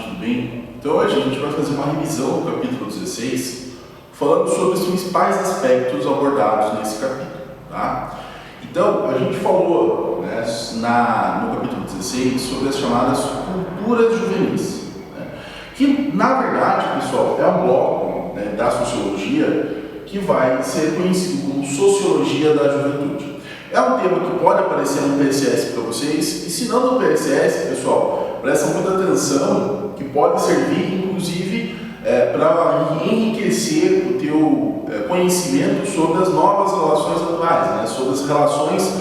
tudo bem? Então hoje a gente vai fazer uma revisão do capítulo 16, falando sobre os principais aspectos abordados nesse capítulo, tá? Então, a gente falou, né, no capítulo 16 sobre as chamadas culturas juvenis, né, que na verdade, pessoal, é um bloco, né, da sociologia que vai ser conhecido como sociologia da juventude. É um tema que pode aparecer no PSS para vocês, e se não no PSS, pessoal, presta muita atenção, que pode servir, inclusive, para enriquecer o teu conhecimento sobre as novas relações atuais, né, sobre as relações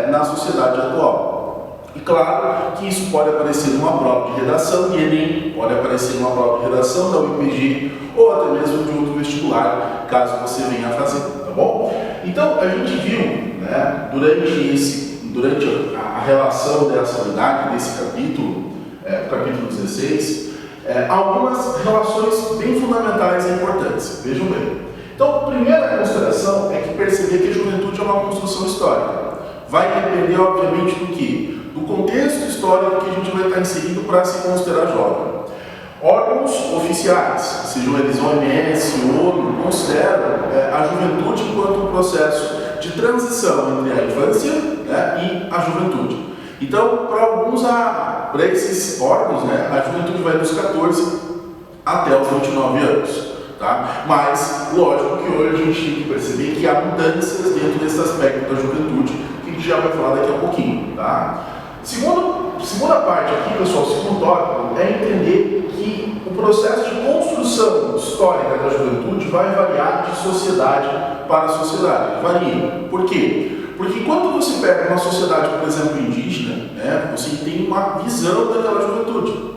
na sociedade atual. E claro que isso pode aparecer numa prova de redação de Enem, pode aparecer numa prova de redação da UEPG, ou até mesmo de outro vestibular, caso você venha a fazer, tá bom? Então, a gente viu, né, durante a relação dessa unidade, desse capítulo, capítulo 16, algumas relações bem fundamentais e importantes. Vejam bem. Então, a primeira consideração é que perceber que a juventude é uma construção histórica. Vai depender, obviamente, do quê? Do contexto histórico que a gente vai estar inserido para se considerar jovem. Órgãos oficiais, sejam eles OMS, ONU, consideram a juventude enquanto um processo de transição entre a infância, né, e a juventude. Então, para esses órgãos, né, a juventude vai dos 14 até os 29 anos. Tá? Mas, lógico que hoje a gente tem que perceber que há mudanças dentro desse aspecto da juventude, que a gente já vai falar daqui a pouquinho. Tá? Segunda parte aqui, pessoal, segundo tópico, é entender que o processo de construção histórica da juventude vai variar de sociedade para sociedade. Varia. Por quê? Porque quando você pega uma sociedade, por exemplo, indígena, né, você tem uma visão daquela juventude.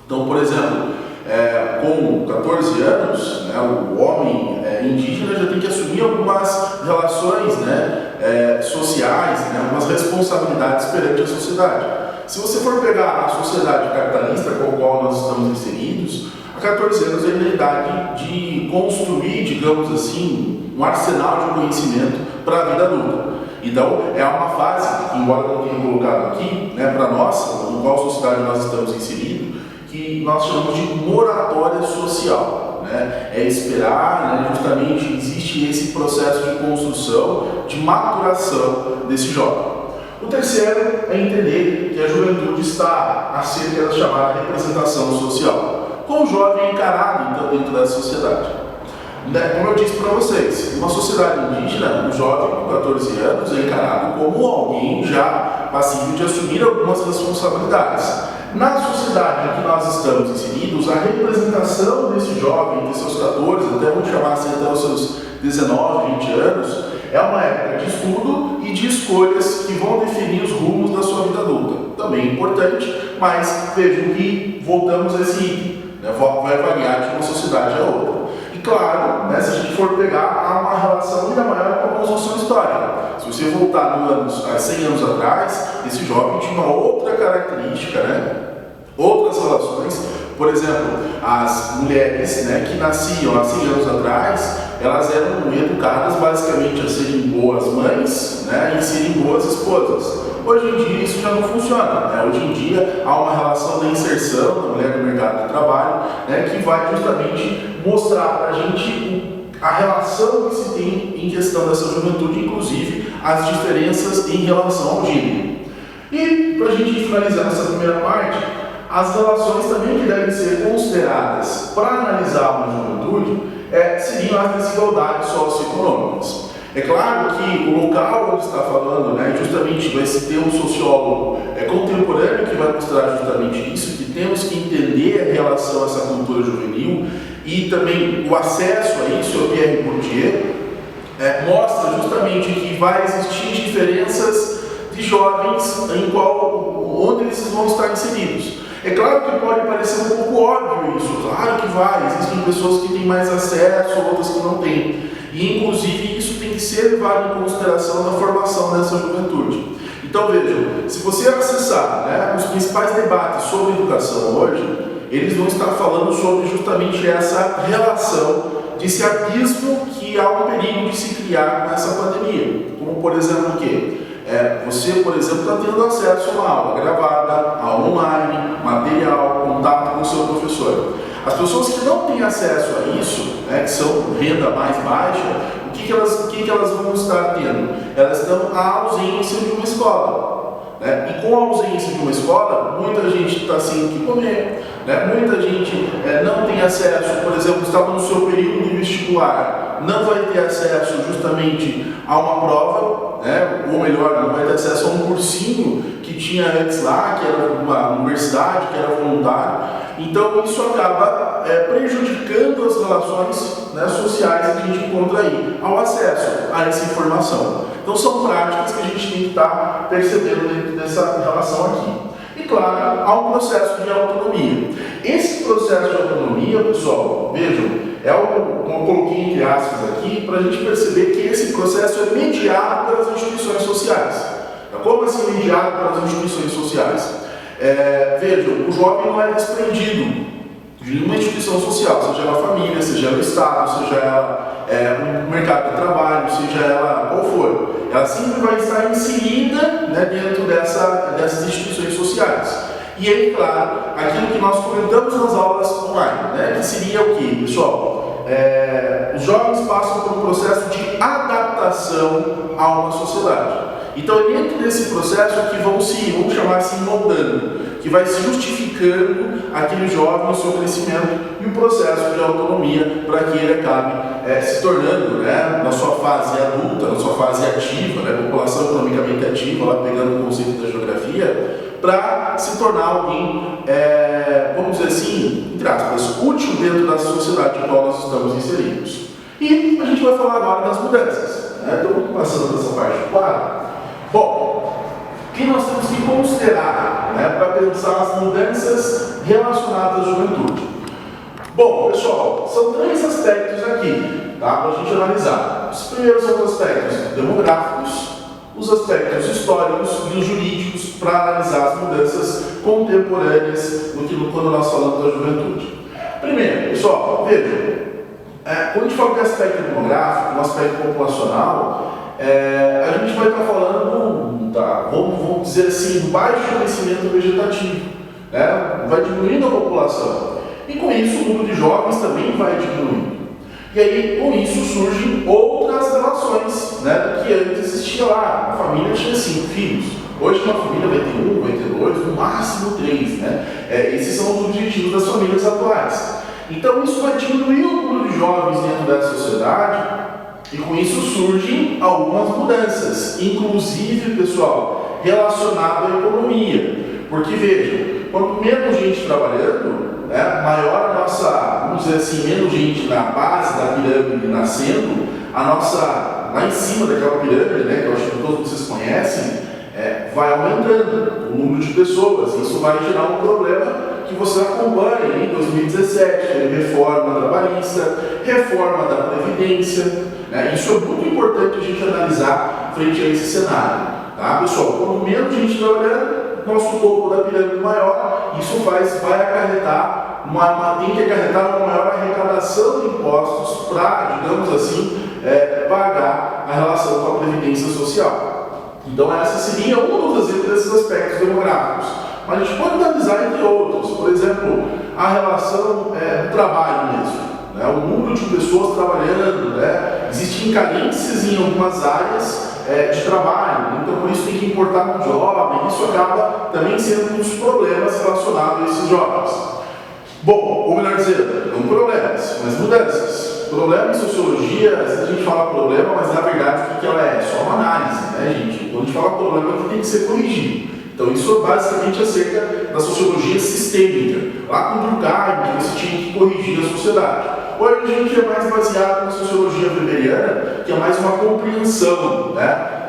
Então, por exemplo, com 14 anos, né, o homem indígena já tem que assumir algumas relações, né, sociais, né, algumas responsabilidades perante a sociedade. Se você for pegar a sociedade capitalista com a qual nós estamos inseridos, a 14 anos é a idade de construir, digamos assim, um arsenal de conhecimento para a vida adulta. Então, é uma fase, que, embora não tenha colocado aqui, né, para nós, em qual sociedade nós estamos inseridos, que nós chamamos de moratória social. Né? É esperar, né, justamente, existe esse processo de construção, de maturação desse jovem. O terceiro é entender que a juventude está acerca da chamada representação social, com o jovem encarado então, dentro da sociedade. Como eu disse para vocês, numa sociedade indígena, o jovem com 14 anos é encarado como alguém já passível de assumir algumas responsabilidades. Na sociedade em que nós estamos inseridos, a representação desse jovem, entre seus 14, até vamos chamar assim, até os seus 19, 20 anos, é uma época de estudo e de escolhas que vão definir os rumos da sua vida adulta. Também importante, mas vejam que voltamos a esse item, né? Vai variar de uma sociedade a outra. E claro, né, se a gente for pegar, há uma relação ainda maior com a construção histórica. Se você voltar a 100 anos atrás, esse jovem tinha uma outra característica, né? Outras relações. Por exemplo, as mulheres, né, que nasciam há 100 anos atrás, elas eram educadas basicamente a serem boas mães, né, e serem boas esposas. Hoje em dia isso já não funciona. Né? Hoje em dia há uma relação da inserção da mulher no mercado de trabalho, né, que vai justamente mostrar para a gente a relação que se tem em questão dessa juventude, inclusive as diferenças em relação ao gênero. E para a gente finalizar essa primeira parte, as relações também que devem ser consideradas para analisar uma juventude seriam as desigualdades socioeconômicas. É claro que o local onde está falando, né, justamente vai se ter um sociólogo contemporâneo que vai mostrar justamente isso, que temos que entender a relação a essa cultura juvenil e também o acesso a isso, o Pierre Bourdieu, mostra justamente que vai existir diferenças de jovens onde eles vão estar inseridos. É claro que pode parecer um pouco óbvio isso, claro que vai, existem pessoas que têm mais acesso, outras que não têm. E inclusive isso tem que ser levado em consideração na formação dessa juventude. Então vejam, se você acessar, né, os principais debates sobre educação hoje, eles vão estar falando sobre justamente essa relação desse abismo que há um perigo de se criar com essa pandemia. Como por exemplo o quê? Você, por exemplo, está tendo acesso a uma aula gravada, aula online, material, contato com o seu professor. As pessoas que não têm acesso a isso, né, que são renda mais baixa, o que elas vão estar tendo? Elas estão à ausência de uma escola. E com a ausência de uma escola, muita gente está sem o que comer, muita gente não tem acesso, por exemplo, estava no seu período de vestibular, não vai ter acesso justamente a uma prova, ou melhor, não vai ter acesso a um cursinho que tinha antes lá, que era uma universidade, que era voluntário. Então isso acaba prejudicando as relações sociais que a gente encontra aí, ao acesso a essa informação. Então são práticas que a gente tem que estar percebendo dentro dessa relação aqui. E claro, há um processo de autonomia. Esse processo de autonomia, pessoal, vejam, eu coloquei entre aspas aqui para a gente perceber que esse processo é mediado pelas instituições sociais. Como assim mediado pelas instituições sociais? Vejam, o jovem não é desprendido de nenhuma instituição social, seja ela a família, seja ela o Estado, seja ela o mercado de trabalho, seja ela qual for. Ela sempre vai estar inserida dentro dessas instituições sociais. E aí, claro, aquilo que nós comentamos nas aulas online, que seria o que, pessoal? Os jovens passam por um processo de adaptação a uma sociedade. Então é dentro desse processo que vamos chamar assim, moldando, que vai se justificando aquele jovem no seu crescimento e o processo de autonomia para que ele acabe se tornando, na sua fase adulta, na sua fase ativa, população economicamente ativa, lá pegando o conceito da geografia, para se tornar alguém, vamos dizer assim, entre aspas, útil dentro da sociedade em qual nós estamos inseridos. E a gente vai falar agora das mudanças. Então, passando dessa parte do quadro. Bom, o que nós temos que considerar para pensar as mudanças relacionadas à juventude? Bom, pessoal, são 3 aspectos aqui, para a gente analisar. Os primeiros são os aspectos demográficos, os aspectos históricos e os jurídicos para analisar as mudanças contemporâneas quando nós falamos da juventude. Primeiro, pessoal, vejam, quando a gente fala de aspecto demográfico, um aspecto populacional, a gente vai estar falando, vamos dizer assim, do baixo crescimento vegetativo, vai diminuindo a população. E com isso o número de jovens também vai diminuindo. E aí com isso surgem outras relações, que antes existia lá. A família tinha 5 filhos. Hoje uma família vai ter 1, vai ter 2, no máximo 3. Esses são os objetivos das famílias atuais. Então isso vai diminuir o número de jovens dentro da sociedade. E com isso surgem algumas mudanças, inclusive, pessoal, relacionado à economia. Porque, vejam, quanto menos gente trabalhando, maior a nossa, vamos dizer assim, menos gente na base da pirâmide nascendo, lá em cima daquela pirâmide, que eu acho que todos vocês conhecem, vai aumentando o número de pessoas. Isso vai gerar um problema que você acompanha em 2017, reforma trabalhista, reforma da Previdência. Isso é muito importante a gente analisar frente a esse cenário. Pessoal, quanto menos gente trabalhando, nosso topo da pirâmide maior, isso vai acarretar, tem que acarretar uma maior arrecadação de impostos para, digamos assim, pagar a relação com a Previdência Social. Então, essa seria um desses aspectos demográficos. Mas a gente pode analisar entre outros, por exemplo, a relação do trabalho mesmo. O número de pessoas trabalhando, existem carências em algumas áreas de trabalho, então por isso tem que importar um jovem, isso acaba também sendo um dos problemas relacionados a esses jovens. Bom, ou melhor dizer, não problemas, mas mudanças. Problema em sociologia, às vezes a gente fala problema, mas na verdade o que ela é? Só uma análise, gente? Quando a gente fala problema, é que tem que ser corrigido. Então isso é basicamente acerca da sociologia sistêmica, lá com Durkheim, que você tinha que corrigir a sociedade. Hoje a gente é mais baseado na sociologia weberiana, que é mais uma compreensão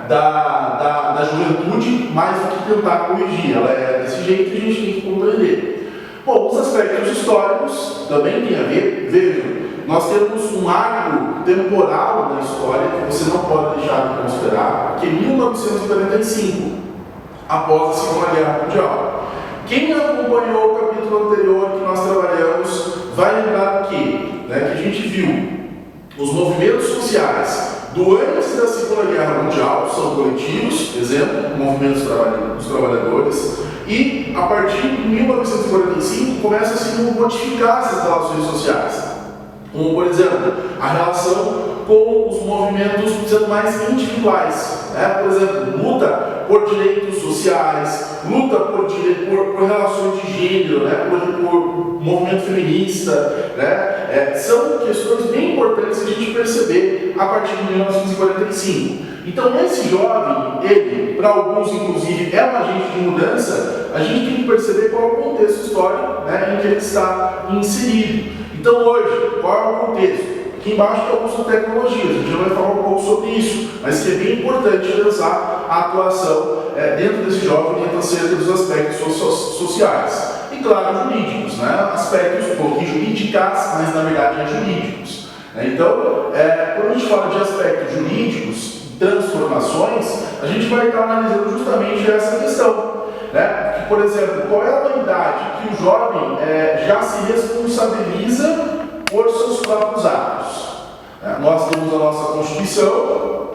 da juventude, mais do que tentar corrigir. Ela é desse jeito que a gente tem que compreender. Bom, os aspectos históricos também têm a ver. Vejam, nós temos um arco temporal na história que você não pode deixar de considerar, que é 1945. Após a Segunda Guerra Mundial. Quem acompanhou o capítulo anterior que nós trabalhamos vai lembrar o quê? Que a gente viu os movimentos sociais do antes da Segunda Guerra Mundial, são coletivos, exemplo, movimentos dos trabalhadores, E, a partir de 1945, começa a se modificar essas relações sociais. Como, por exemplo, a relação com os movimentos sendo mais individuais. Né? Por exemplo, luta por direitos sociais, luta por relações de gênero, né? por movimento feminista. Né? São questões bem importantes que a gente perceber a partir de 1945. Então, esse jovem, ele, para alguns inclusive, é um agente de mudança. A gente tem que perceber qual é o contexto histórico, né, em que ele está inserido. Então, hoje, qual é o contexto? Aqui embaixo tem algumas tecnologias, a gente já vai falar um pouco sobre isso, mas que é bem importante pensar a atuação dentro desse jovem, dentro acerca dos aspectos sociais. E, claro, jurídicos, né? Aspectos um pouquinho jurídicas, mas na verdade é jurídicos. Então, quando a gente fala de aspectos jurídicos, transformações, a gente vai estar analisando justamente essa questão. Né? Que, por exemplo, qual é a idade que o jovem já se responsabiliza por seus próprios atos? Nós temos a nossa Constituição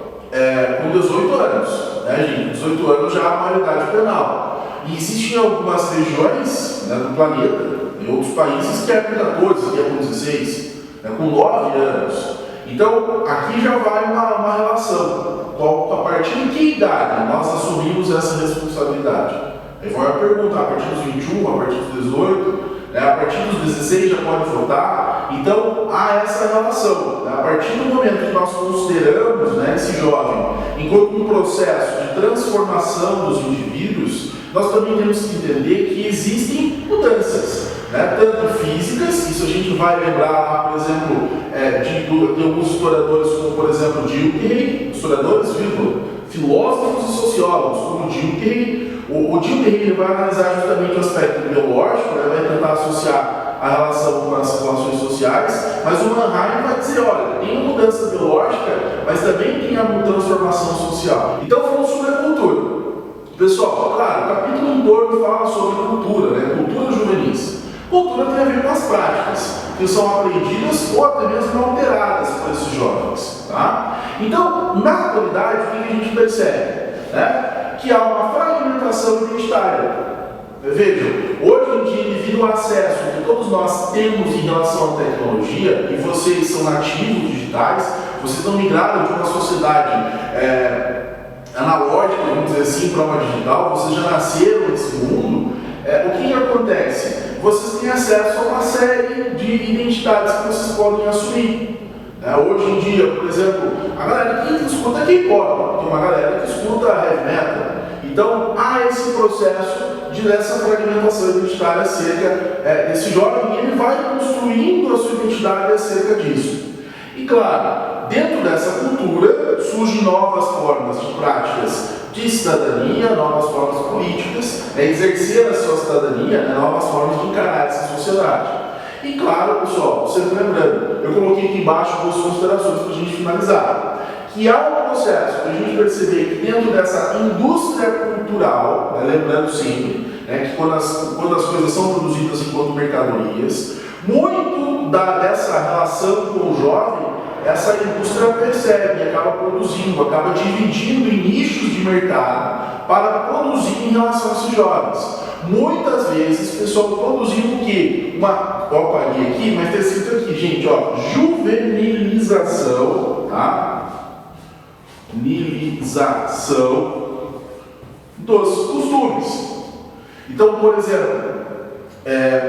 com 18 anos, né, gente? 18 anos já é a maioridade penal. E existem algumas regiões, né, do planeta, em outros países, que é com 14, que é com 16, né, com 9 anos. Então, aqui já vai uma relação. A partir de que idade nós assumimos essa responsabilidade? Aí vai perguntar, a partir dos 21, a partir dos 18, né, a partir dos 16 já pode votar. Então, há essa relação. Né? A partir do momento que nós consideramos, né, esse jovem enquanto um processo de transformação dos indivíduos, nós também temos que entender que existem mudanças. Né, tanto físicas, isso a gente vai lembrar lá, por exemplo, de alguns historiadores, como por exemplo Dilthey, historiadores, filósofos e sociólogos, como Dilthey. O Dilthey vai analisar justamente o aspecto biológico, né, vai tentar associar a relação com as relações sociais, mas o Mannheim vai dizer, olha, tem uma mudança biológica, mas também tem a transformação social. Então, falando sobre a cultura. Pessoal, claro, o capítulo em torno fala sobre cultura, né, cultura juvenis. Cultura tem a ver com as práticas, que são aprendidas ou até mesmo alteradas por esses jovens. Tá? Então, na atualidade, o que a gente percebe? Né? Que há uma fragmentação identitária. Vejam, hoje em dia, devido ao acesso que todos nós temos em relação à tecnologia, e vocês são nativos digitais, vocês estão migrados de uma sociedade analógica, vamos dizer assim, para uma digital, vocês já nasceram nesse mundo. O que acontece? Vocês têm acesso a uma série de identidades que vocês podem assumir. Hoje em dia, por exemplo, a galera que escuta K-pop, tem uma galera que escuta heavy metal. Então, há esse processo dessa fragmentação identitária acerca desse jovem, e ele vai construindo a sua identidade acerca disso. E claro, dentro dessa cultura surgem novas formas de práticas de cidadania, novas formas políticas, exercer a sua cidadania, novas formas de encarar essa sociedade. E claro, pessoal, sempre lembrando, eu coloquei aqui embaixo duas considerações para a gente finalizar. Que há um processo para a gente perceber que dentro dessa indústria cultural, lembrando sempre, que quando as coisas são produzidas enquanto mercadorias, muito dessa relação com o jovem, essa indústria percebe e acaba produzindo, acaba dividindo em nichos de mercado para produzir em relação a esses jovens. Muitas vezes, pessoal, produzindo o quê? Apaguei aqui, mas está escrito aqui, gente, ó, juvenilização, tá? Juvenilização dos costumes. Então, por exemplo,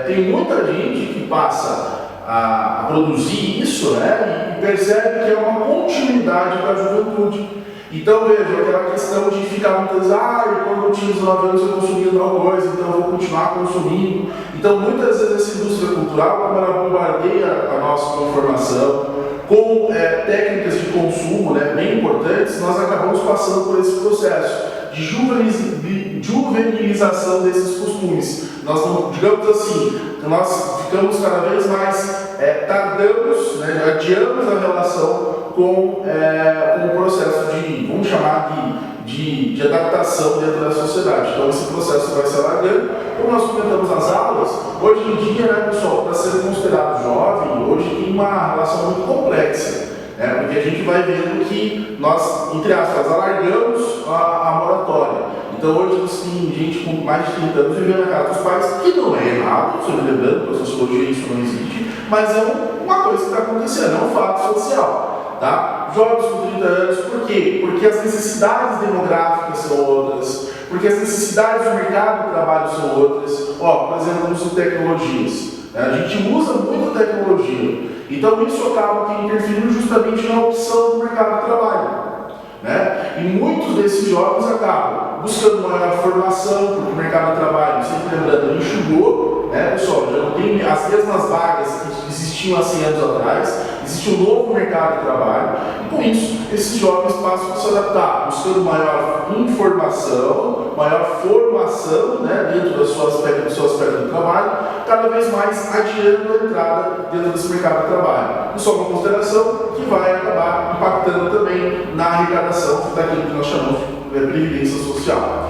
tem muita gente que passa a produzir isso, né, e percebe que é uma continuidade da juventude. Então, veja, aquela questão de ficar muitas vezes, quando eu tinha 19 anos eu consumia tal coisa, então eu vou continuar consumindo. Então, muitas vezes essa indústria cultural, como ela bombardeia a nossa conformação, com técnicas de consumo, né, bem importantes, nós acabamos passando por esse processo de juvenilização desses costumes. Nós não, digamos assim, nós ficamos cada vez mais tardamos, né, adiamos a relação com o processo de, vamos chamar de adaptação dentro da sociedade. Então esse processo vai se alargando. Como nós comentamos nas aulas, hoje em dia, né, pessoal, para ser considerado jovem, hoje tem uma relação muito complexa. né? Porque a gente vai vendo que nós, entre aspas, alargamos a moratória. Então hoje tem gente com mais de 30 anos vivendo na casa dos pais, que não é errado, estou lembrando, para a sociologia isso não existe, mas é uma coisa que está acontecendo, é um fato social. Tá? Jovens com 30 anos, por quê? Porque as necessidades demográficas são outras, porque as necessidades do mercado do trabalho são outras. Ó, por exemplo, no uso de tecnologias. Né? A gente usa muito tecnologia, então isso acaba interferindo justamente na opção do mercado de trabalho. Né? E muitos desses jovens acabam buscando maior formação, porque o mercado de trabalho, sempre lembrando, enxugou, né, pessoal? Já não tem as mesmas vagas que existiam há 100 anos atrás, existe um novo mercado de trabalho, e com isso, esses jovens passam a se adaptar, buscando maior informação, maior formação, né, dentro do seu aspecto de trabalho, cada vez mais adiando a entrada dentro desse mercado de trabalho. E só uma consideração que vai acabar impactando também na arrecadação daquilo que nós chamamos de previdência social.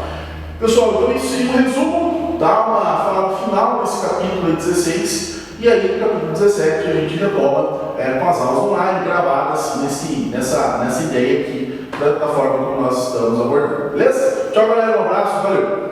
Pessoal, então isso seria um resumo, dá uma fala final desse capítulo 16, e aí no capítulo 17 a gente retoma com as aulas online gravadas nessa ideia aqui, da forma como nós estamos abordando. Beleza? Tchau, galera, um abraço, valeu!